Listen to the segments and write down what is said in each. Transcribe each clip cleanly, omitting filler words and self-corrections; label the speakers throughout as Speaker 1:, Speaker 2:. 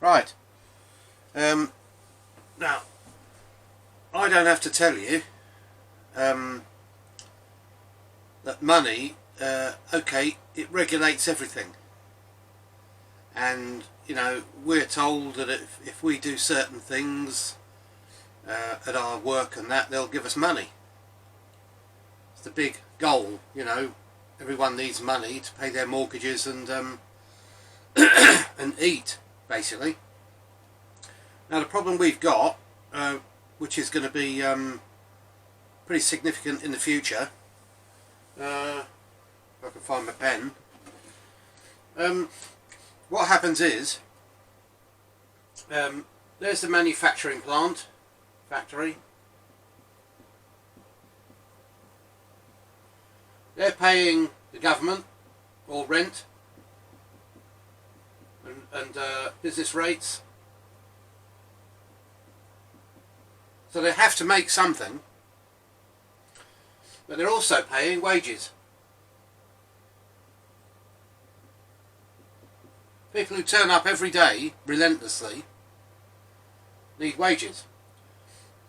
Speaker 1: Right. Now, I don't have to tell you that money, okay, it regulates everything. And, you know, we're told that if we do certain things at our work and that, they'll give us money. It's the big goal, you know. Everyone needs money to pay their mortgages and and eat, basically. Now the problem we've got, which is going to be pretty significant in the future, if I can find my pen, what happens is, there's the manufacturing factory. They're paying the government or rent and business rates. So they have to make something, but they're also paying wages. People who turn up every day relentlessly need wages.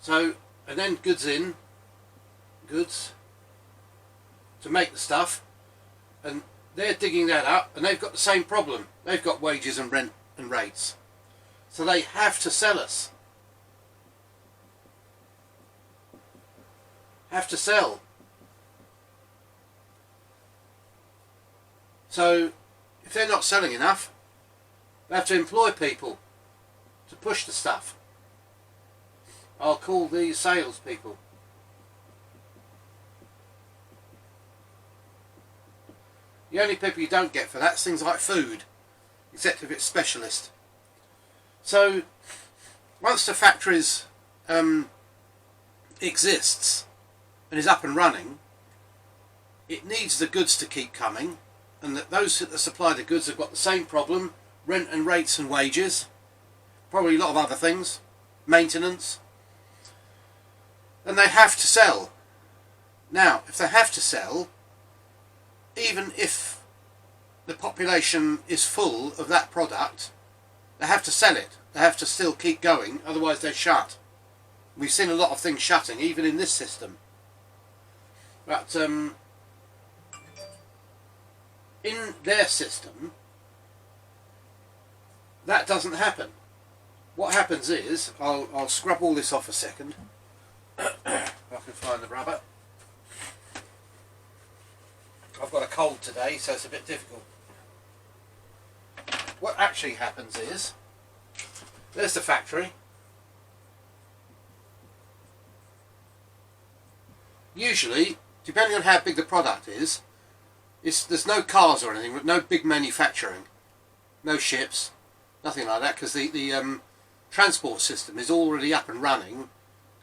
Speaker 1: So, and then goods to make the stuff, and they're digging that up, and they've got the same problem. They've got wages and rent and rates. So they have to sell us. Have to sell. So if they're not selling enough, they have to employ people to push the stuff. I'll call these salespeople. The only people you don't get for that is things like food, except if it's specialist. So once the factories exists and is up and running, it needs the goods to keep coming, and that those that supply the goods have got the same problem: rent and rates and wages, probably a lot of other things, maintenance, and they have to sell. Now, if they have to sell, even if the population is full of that product, they have to sell it. They have to still keep going, otherwise they're shut. We've seen a lot of things shutting, even in this system. But in their system, that doesn't happen. What happens is, I'll scrub all this off a second, if I can find the rubber. I've got a cold today, so it's a bit difficult. What actually happens is, there's the factory. Usually, depending on how big the product is, there's no cars or anything, no big manufacturing, no ships, nothing like that, because the transport system is already up and running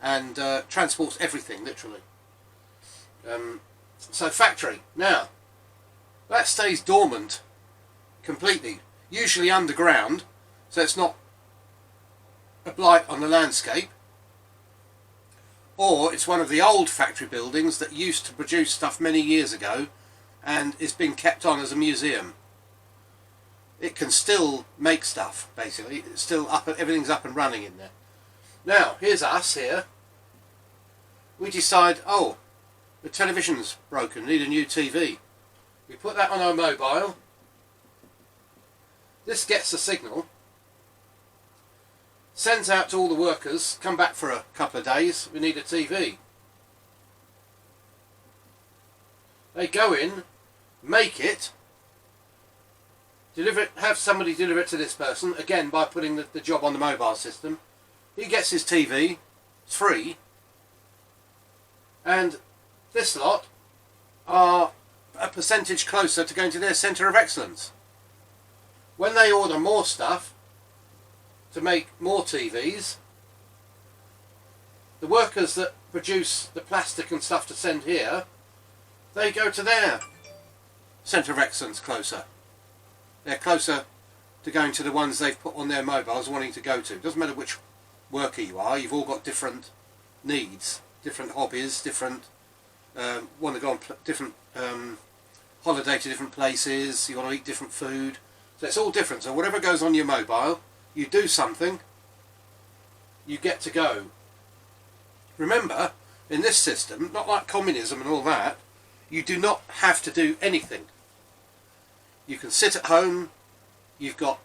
Speaker 1: and transports everything, literally. So factory, now, that stays dormant completely, usually underground, so it's not a blight on the landscape, or it's one of the old factory buildings that used to produce stuff many years ago and is being kept on as a museum. It can still make stuff, basically. It's still up, everything's up and running in there. Now, here's us here. We decide, oh, the television's broken, need a new TV. We put that on our mobile. This gets the signal, sends out to all the workers, come back for a couple of days, we need a TV. They go in, make it, deliver it, have somebody deliver it to this person, again by putting the job on the mobile system. He gets his TV, it's free, and this lot are a percentage closer to going to their centre of excellence. When they order more stuff to make more TVs, the workers that produce the plastic and stuff to send here, they go to their centre of excellence closer. They're closer to going to the ones they've put on their mobiles wanting to go to. It doesn't matter which worker you are, you've all got different needs, different hobbies, different want to go on different holiday to different places, you want to eat different food, so it's all different. So whatever goes on your mobile, you do something, you get to go. Remember, in this system, not like communism and all that, you do not have to do anything. You can sit at home, you've got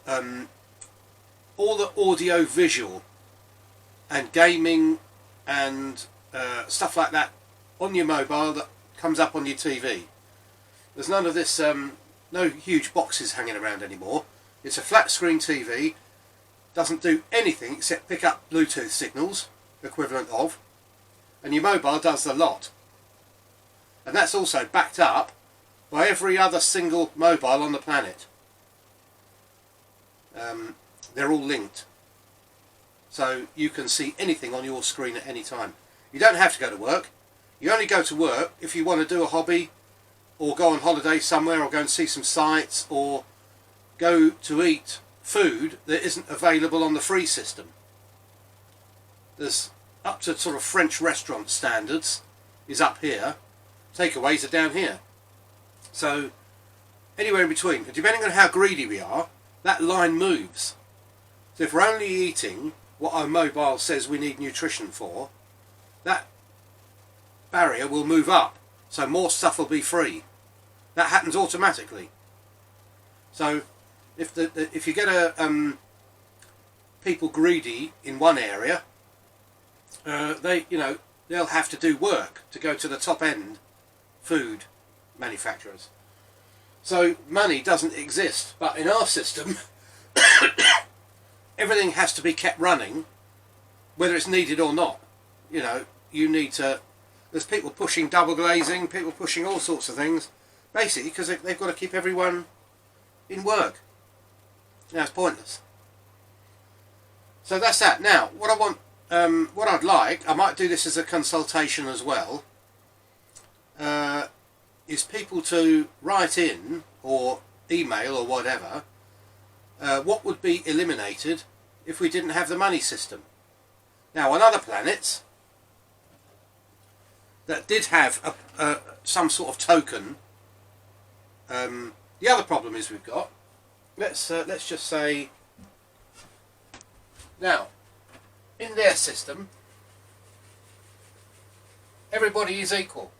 Speaker 1: all the audio visual and gaming and stuff like that on your mobile that comes up on your TV. There's none of this, no huge boxes hanging around anymore. It's a flat screen TV, doesn't do anything except pick up Bluetooth signals, equivalent of, and your mobile does the lot. And that's also backed up by every other single mobile on the planet. They're all linked. So you can see anything on your screen at any time. You don't have to go to work. You only go to work if you want to do a hobby, or go on holiday somewhere, or go and see some sights, or go to eat food that isn't available on the free system. There's up to sort of French restaurant standards is up here. Takeaways are down here. So anywhere in between, depending on how greedy we are, that line moves. So if we're only eating what our mobile says we need nutrition for, that barrier will move up, so more stuff will be free. That happens automatically. So if you get people greedy in one area, they'll have to do work to go to the top end food manufacturers. So money doesn't exist, but in our system everything has to be kept running, whether it's needed or not. You need to. There's people pushing double glazing, people pushing all sorts of things, basically because they've got to keep everyone in work. It's pointless. So that's that. Now, what I want, what I'd like, I might do this as a consultation as well, is people to write in or email or whatever, what would be eliminated if we didn't have the money system. Now, on other planets that did have some sort of token, the other problem is we've got, let's just say, now, in their system, everybody is equal.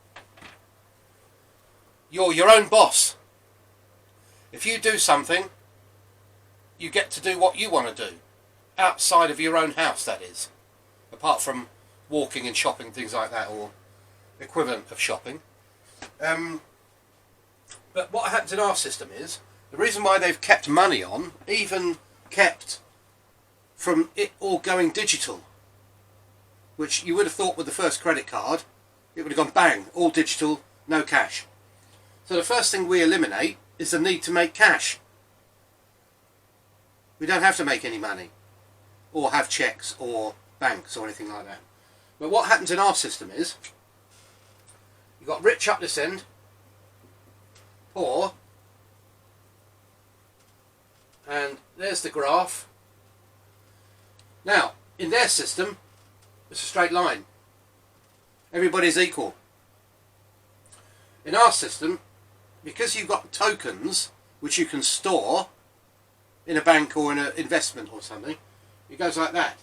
Speaker 1: You're your own boss. If you do something, you get to do what you want to do, outside of your own house, that is, apart from walking and shopping, things like that, or equivalent of shopping. But what happens in our system is, the reason why they've kept money on, even kept from it all going digital, which you would have thought with the first credit card, it would have gone bang, all digital, no cash. So the first thing we eliminate is the need to make cash. We don't have to make any money, or have cheques, or banks, or anything like that. But what happens in our system is, you've got rich up this end, poor, and there's the graph. Now, in their system, it's a straight line. Everybody's equal. In our system, because you've got tokens which you can store in a bank or in an investment or something, it goes like that.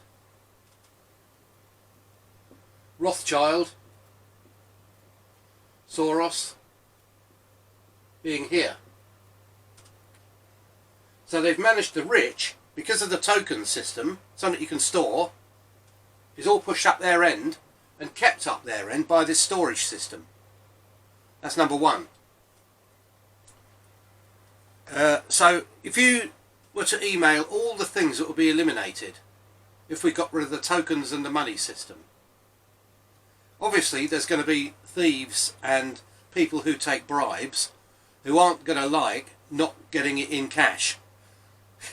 Speaker 1: Rothschild, Soros being here. So they've managed the rich, because of the token system, something that you can store, is all pushed up their end and kept up their end by this storage system. That's number one. So if you were to email all the things that would be eliminated if we got rid of the tokens and the money system, obviously there's going to be thieves and people who take bribes who aren't going to like not getting it in cash.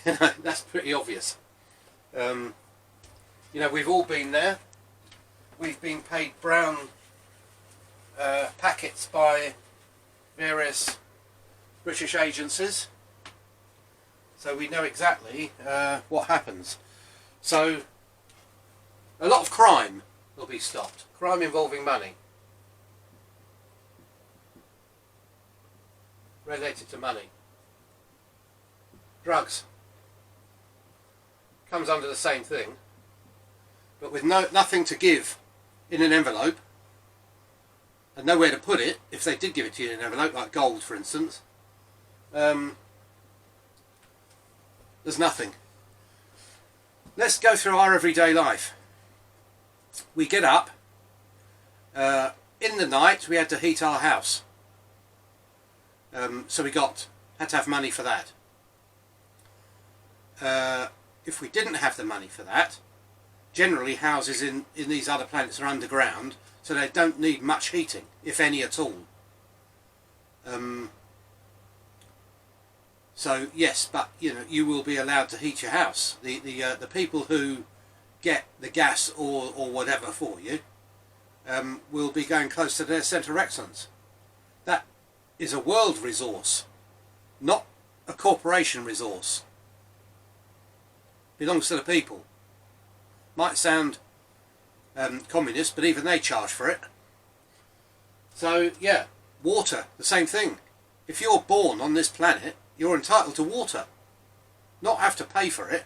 Speaker 1: That's pretty obvious. We've all been there. We've been paid brown packets by various British agencies, so we know exactly what happens. So a lot of crime will be stopped. Crime involving money, related to money. Drugs, comes under the same thing, but with nothing to give in an envelope, and nowhere to put it if they did give it to you in an envelope, like gold for instance. There's nothing. Let's go through our everyday life. We get up, in the night we had to heat our house, so we had to have money for that. If we didn't have the money for that, generally houses in these other planets are underground, so they don't need much heating, if any at all. So yes, but you know, you will be allowed to heat your house. The people who get the gas or whatever for you will be going close to their centre of excellence. That is a world resource, not a corporation resource. Belongs to the people. Might sound communist, but even they charge for it. So yeah, water, the same thing. If you're born on this planet, you're entitled to water. Not have to pay for it.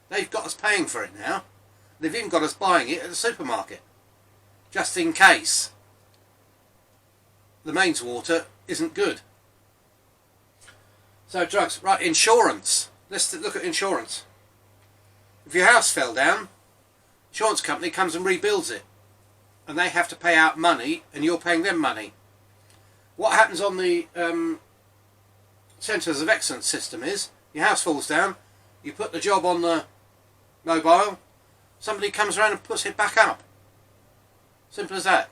Speaker 1: They've got us paying for it now. They've even got us buying it at the supermarket, just in case the mains water isn't good. So drugs, right, insurance. Let's look at insurance. If your house fell down, insurance company comes and rebuilds it, and they have to pay out money, and you're paying them money. What happens on the Centres of Excellence system is, your house falls down, you put the job on the mobile, somebody comes around and puts it back up. Simple as that.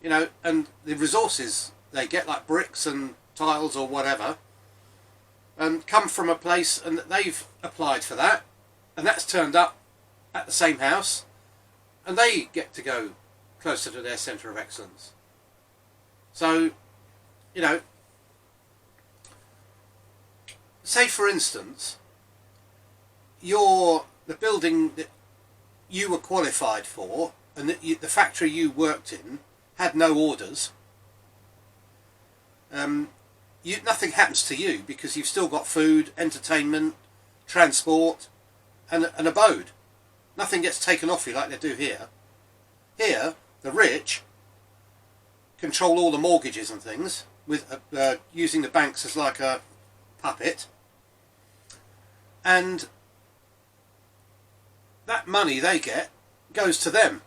Speaker 1: You know, and the resources they get, like bricks and tiles or whatever, come from a place, and they've applied for that, and that's turned up at the same house, and they get to go closer to their centre of excellence. So, you know, say for instance, the building that you were qualified for, and the factory you worked in had no orders. Nothing happens to you because you've still got food, entertainment, transport, and an abode. Nothing gets taken off you like they do here. Here, the rich control all the mortgages and things, with using the banks as like a puppet, and that money they get goes to them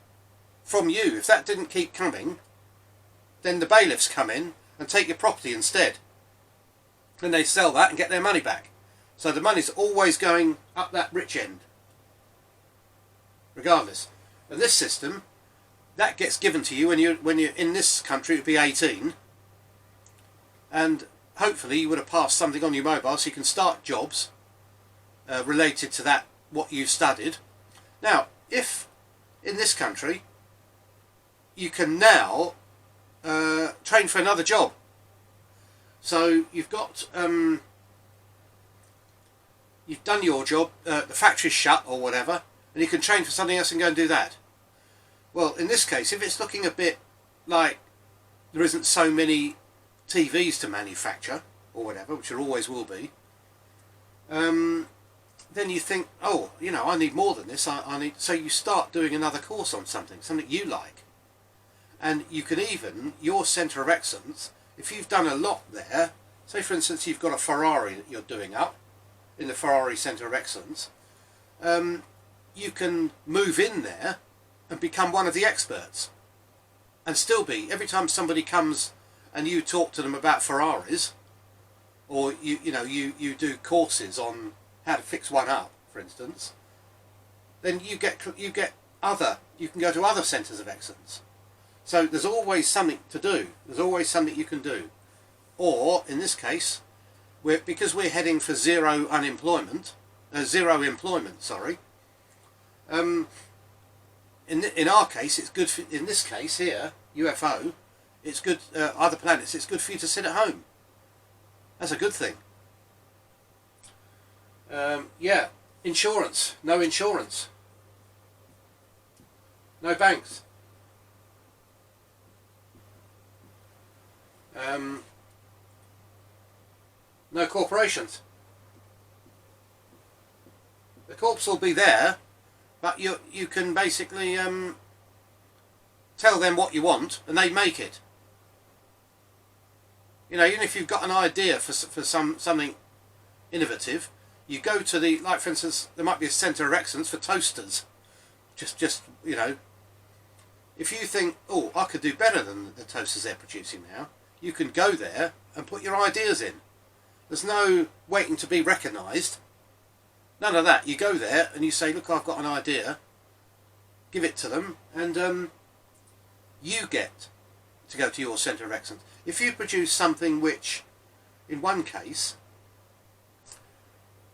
Speaker 1: from you. If that didn't keep coming, then the bailiffs come in and take your property instead. And they sell that and get their money back. So the money's always going up that rich end, regardless. And this system, that gets given to you when you're in this country. It would be 18, and hopefully you would have passed something on your mobile, so you can start jobs related to that, what you've studied. Now, if in this country you can now train for another job. So you've got you've done your job, the factory's shut or whatever, and you can train for something else and go and do that. Well, in this case, if it's looking a bit like there isn't so many TVs to manufacture or whatever, which there always will be, then you think, oh, you know, I need more than this. I need. So you start doing another course on something you like, and you can even, your centre of excellence, if you've done a lot there, say for instance you've got a Ferrari that you're doing up in the Ferrari Centre of Excellence, you can move in there and become one of the experts, and still be, every time somebody comes and you talk to them about Ferraris, or you do courses on how to fix one up, for instance, then you can go to other centres of excellence. So there's always something to do. There's always something you can do. Or in this case, because we're heading for zero employment. Sorry. In our case, it's good for, in this case here, UFO. It's good. Other planets. It's good for you to sit at home. That's a good thing. Yeah. Insurance. No insurance. No banks. No corporations. The corpse will be there, but you can basically tell them what you want and they make it. You know, even if you've got an idea for something innovative, you go to the, like for instance, there might be a centre of excellence for toasters. Just you know, if you think, oh, I could do better than the toasters they're producing now, you can go there and put your ideas in. There's no waiting to be recognised. None of that. You go there and you say, look, I've got an idea. Give it to them, and you get to go to your centre of excellence. If you produce something which, in one case,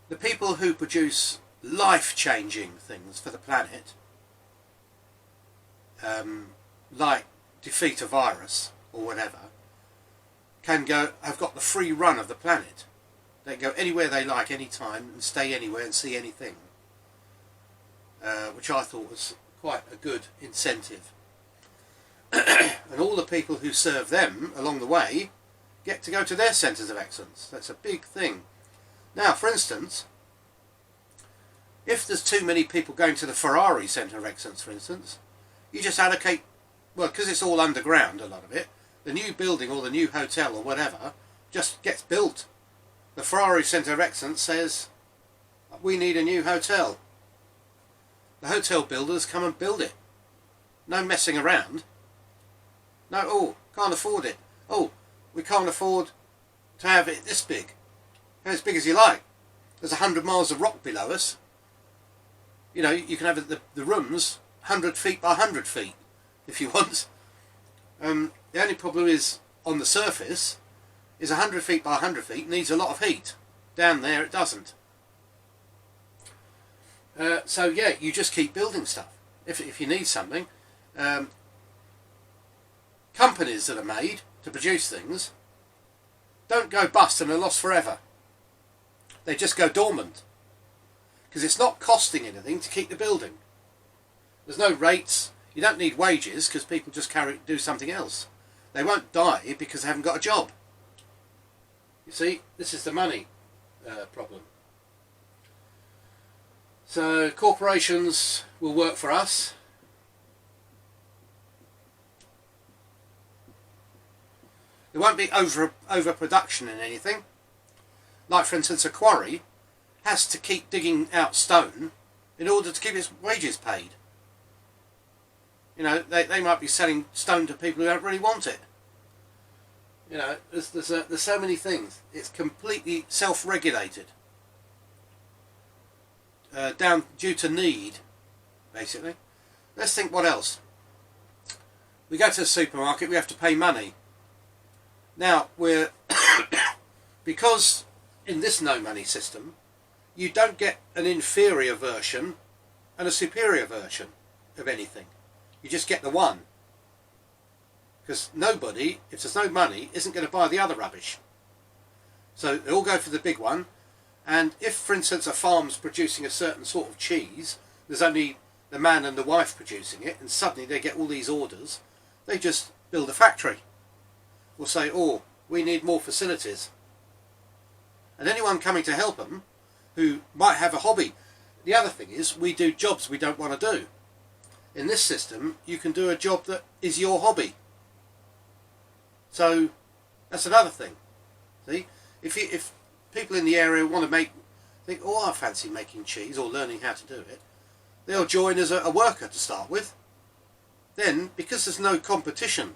Speaker 1: the people who produce life-changing things for the planet, like defeat a virus or whatever, have got the free run of the planet. They can go anywhere they like, any time, and stay anywhere and see anything, which I thought was quite a good incentive. And all the people who serve them along the way get to go to their centres of excellence. That's a big thing. Now, for instance, if there's too many people going to the Ferrari centre of excellence, for instance, you just allocate, well, because it's all underground, a lot of it, the new building or the new hotel or whatever just gets built. The Ferrari centre of excellence says, we need a new hotel. The hotel builders come and build it. No messing around. No, oh, can't afford it. Oh, we can't afford to have it this big. Have as big as you like. There's 100 miles of rock below us. You know, you can have the rooms 100 feet by 100 feet if you want. The only problem is, on the surface, is 100 feet by 100 feet needs a lot of heat. Down there it doesn't. So yeah, you just keep building stuff. If you need something. Companies that are made to produce things don't go bust and are lost forever. They just go dormant. Because it's not costing anything to keep the building. There's no rates. You don't need wages because people just do something else. They won't die because they haven't got a job. You see, this is the money problem. So corporations will work for us. There won't be overproduction in anything. Like for instance, a quarry has to keep digging out stone in order to keep its wages paid. You know, they might be selling stone to people who don't really want it. You know, there's so many things. It's completely self-regulated. Down due to need, basically. Let's think what else. We go to the supermarket, we have to pay money. Now, we're because in this no money system, you don't get an inferior version and a superior version of anything. You just get the one. Because nobody, if there's no money, isn't going to buy the other rubbish. So they all go for the big one. And if, for instance, a farm's producing a certain sort of cheese, there's only the man and the wife producing it, and suddenly they get all these orders, they just build a factory. Or say, oh, we need more facilities. And anyone coming to help them, who might have a hobby. The other thing is, we do jobs we don't want to do. In this system, you can do a job that is your hobby. So, that's another thing. See, if people in the area want to think, oh, I fancy making cheese or learning how to do it, they'll join as a worker to start with. Then, because there's no competition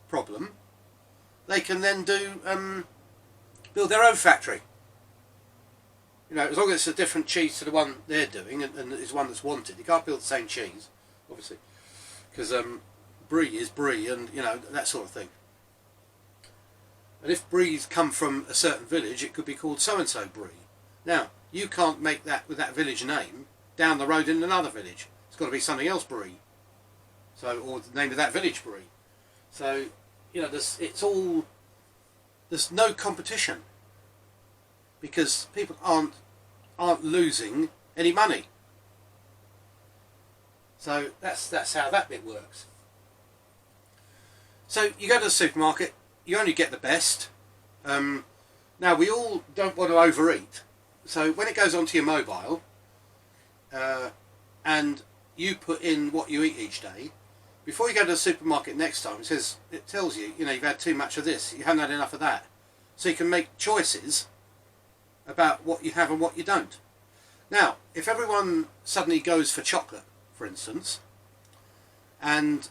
Speaker 1: problem, they can then build their own factory. You know, as long as it's a different cheese to the one they're doing and it's one that's wanted. You can't build the same cheese, obviously, because brie is brie, and you know, that sort of thing. And if bries come from a certain village, it could be called so-and-so brie. Now, you can't make that with that village name down the road in another village. It's got to be something else brie. So, or the name of that village brie. So, you know, there's no competition. Because people aren't losing any money. So that's how that bit works. So you go to the supermarket, you only get the best. Now we all don't want to overeat. So when it goes onto your mobile, and you put in what you eat each day, before you go to the supermarket next time, it tells you, you know, you've had too much of this, you haven't had enough of that. So you can make choices about what you have and what you don't. Now, if everyone suddenly goes for chocolate, for instance, and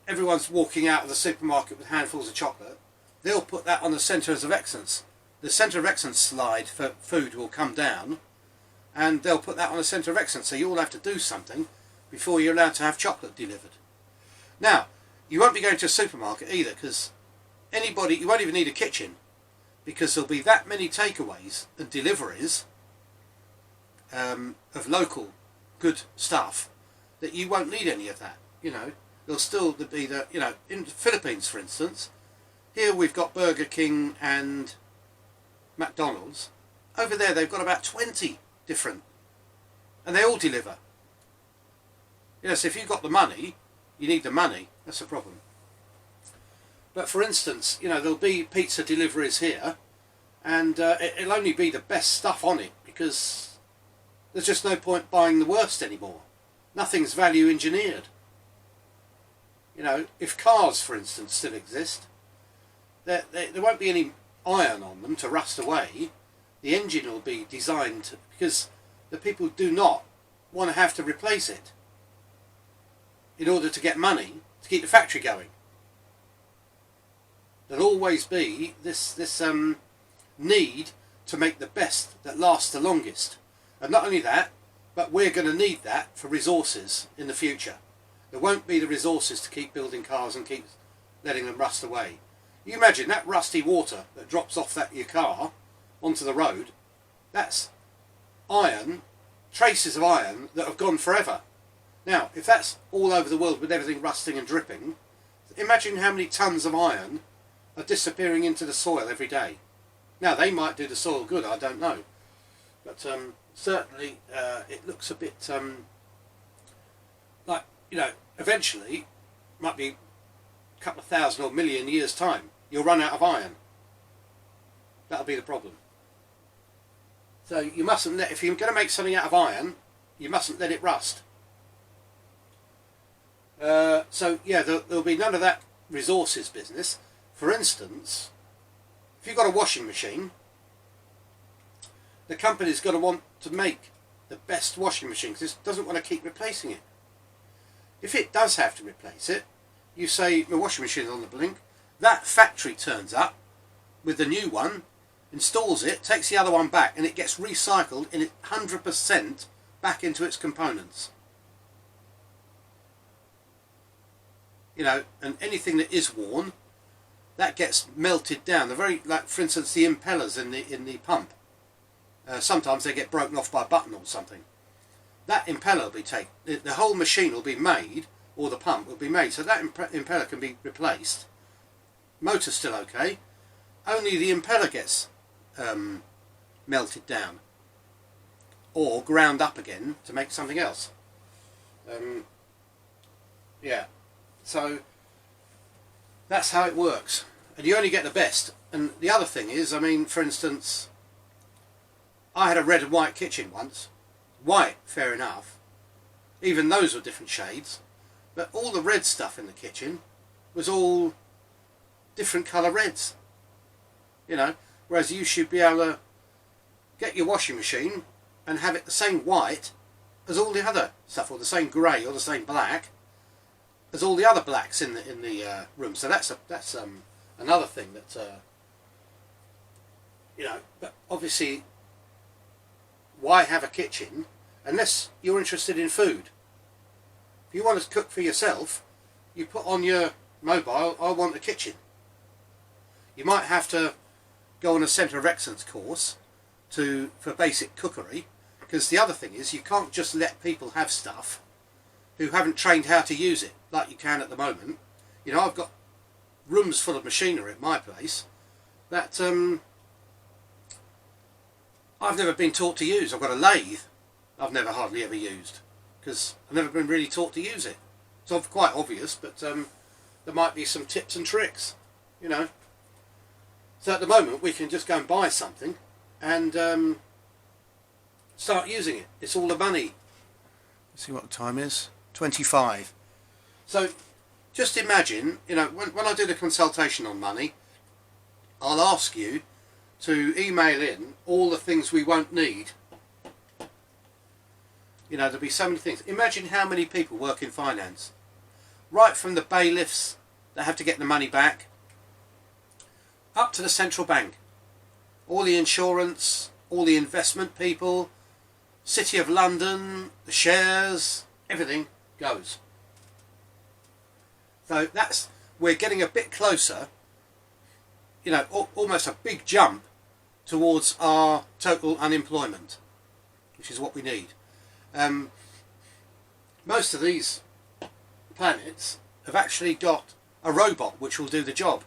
Speaker 1: everyone's walking out of the supermarket with handfuls of chocolate, they'll put that on the centres of excellence. The centre of excellence slide for food will come down, and they'll put that on the centre of excellence, so you all have to do something before you're allowed to have chocolate delivered. Now, you won't be going to a supermarket either, because you won't even need a kitchen, because there'll be that many takeaways and deliveries of local good stuff that you won't need any of that. You know, there'll still be the, you know, in the Philippines, for instance, here we've got Burger King and McDonald's. Over there they've got about 20 different, and they all deliver. You know, so if you've got the money, you need the money, that's the problem. But for instance, you know, there'll be pizza deliveries here, and it'll only be the best stuff on it, because there's just no point buying the worst anymore. Nothing's value engineered. You know, if cars, for instance, still exist, there won't be any iron on them to rust away. The engine will be designed because the people do not want to have to replace it in order to get money to keep the factory going. There'll always be this need to make the best that lasts the longest. And not only that, but we're going to need that for resources in the future. There won't be the resources to keep building cars and keep letting them rust away. You imagine that rusty water that drops off your car onto the road, that's iron, traces of iron that have gone forever. Now, if that's all over the world with everything rusting and dripping, imagine how many tons of iron are disappearing into the soil every day. Now, they might do the soil good, I don't know. But certainly it looks a bit like, you know, eventually, might be a couple of thousand or million years' time, you'll run out of iron. That'll be the problem. So you mustn't if you're going to make something out of iron, you mustn't let it rust. So yeah, there'll be none of that resources business. For instance, if you've got a washing machine, the company's got to want to make the best washing machine because it doesn't want to keep replacing it. If it does have to replace it, you say the washing machine's on the blink, that factory turns up with the new one, installs it, takes the other one back, and it gets recycled in 100% back into its components. You know, and anything that is worn, that gets melted down. They're very, like for instance, the impellers in the pump. Sometimes they get broken off by a button or something. That impeller will be taken. The whole machine will be made, or the pump will be made, so that impeller can be replaced. Motor's still okay. Only the impeller gets melted down or ground up again to make something else. Yeah, so that's how it works, and you only get the best. And the other thing is, I mean, for instance, I had a red and white kitchen once. White, fair enough, even those were different shades, but all the red stuff in the kitchen was all different colour reds, you know, whereas you should be able to get your washing machine and have it the same white as all the other stuff, or the same grey or the same black as all the other blacks in the room. So that's another thing that you know. But obviously, why have a kitchen unless you're interested in food? If you want to cook for yourself, you put on your mobile, I want a kitchen. You might have to go on a Centre of Excellence course for basic cookery, because the other thing is you can't just let people have stuff who haven't trained how to use it like you can at the moment. You know, I've got rooms full of machinery at my place that I've never been taught to use. I've got a lathe I've never hardly ever used because I've never been really taught to use it. It's quite obvious, but there might be some tips and tricks, you know. So at the moment we can just go and buy something and start using it. It's all the money. Let's see what the time is. 25. So just imagine, you know, when I do the consultation on money, I'll ask you to email in all the things we won't need. You know, there'll be so many things. Imagine how many people work in finance. Right from the bailiffs that have to get the money back, up to the central bank. All the insurance, all the investment people, City of London, the shares, everything goes. So we're getting a bit closer, you know, almost a big jump towards our total unemployment, which is what we need. Most of these planets have actually got a robot which will do the job.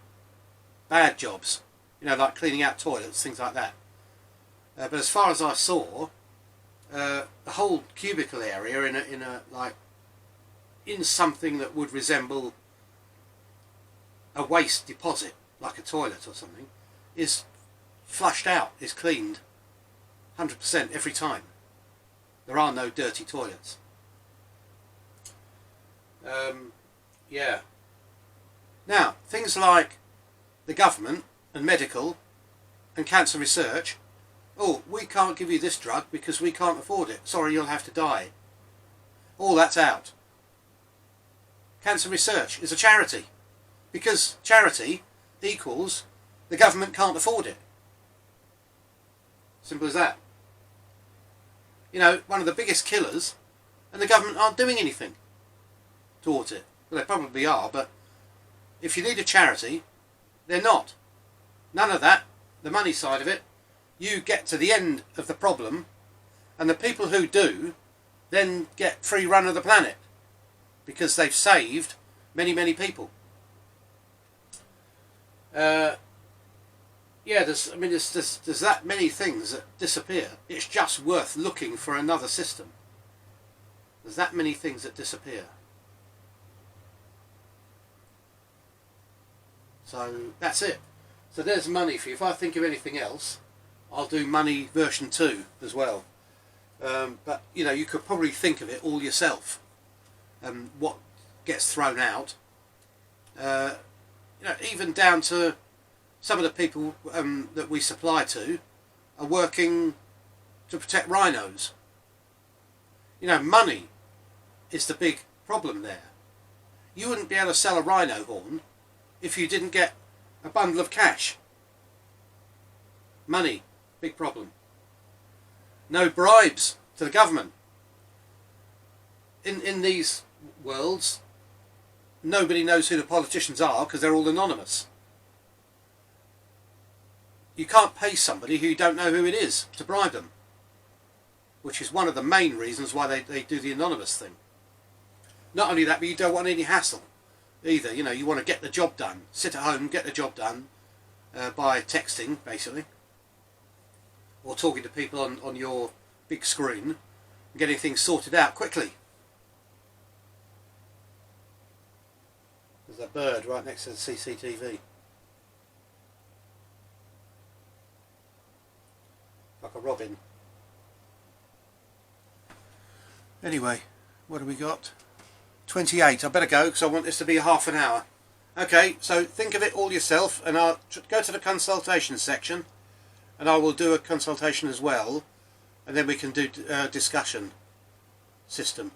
Speaker 1: Bad jobs, you know, like cleaning out toilets, things like that. But as far as I saw, the whole cubicle area in something that would resemble a waste deposit, like a toilet or something, is flushed out, is cleaned 100% every time. There are no dirty toilets. Yeah. Now, things like the government and medical and cancer research, oh, we can't give you this drug because we can't afford it. Sorry, you'll have to die. All that's out. Cancer research is a charity because charity equals the government can't afford it. Simple as that. You know, one of the biggest killers, and the government aren't doing anything towards it. Well, they probably are, but if you need a charity, they're not. None of that, the money side of it. You get to the end of the problem, and the people who do then get free run of the planet because they've saved many, many people. Yeah, there's that many things that disappear. It's just worth looking for another system. There's that many things that disappear. So that's it. So there's money for you. If I think of anything else, I'll do money version 2 as well. But you know, you could probably think of it all yourself. What gets thrown out. You know, even down to some of the people that we supply to are working to protect rhinos. You know, money is the big problem there. You wouldn't be able to sell a rhino horn if you didn't get a bundle of cash. Money, big problem. No bribes to the government. In these worlds, nobody knows who the politicians are because they're all anonymous. You can't pay somebody who you don't know who it is to bribe them, which is one of the main reasons why they do the anonymous thing. Not only that, but you don't want any hassle either. You know, you want to get the job done. Sit at home, get the job done by texting, basically, or talking to people on your big screen and getting things sorted out quickly. There's a bird right next to the CCTV. Like a robin. Anyway, what have we got? 28. I better go because I want this to be half an hour. Okay, so think of it all yourself, and I'll go to the consultation section, and I will do a consultation as well, and then we can do discussion system.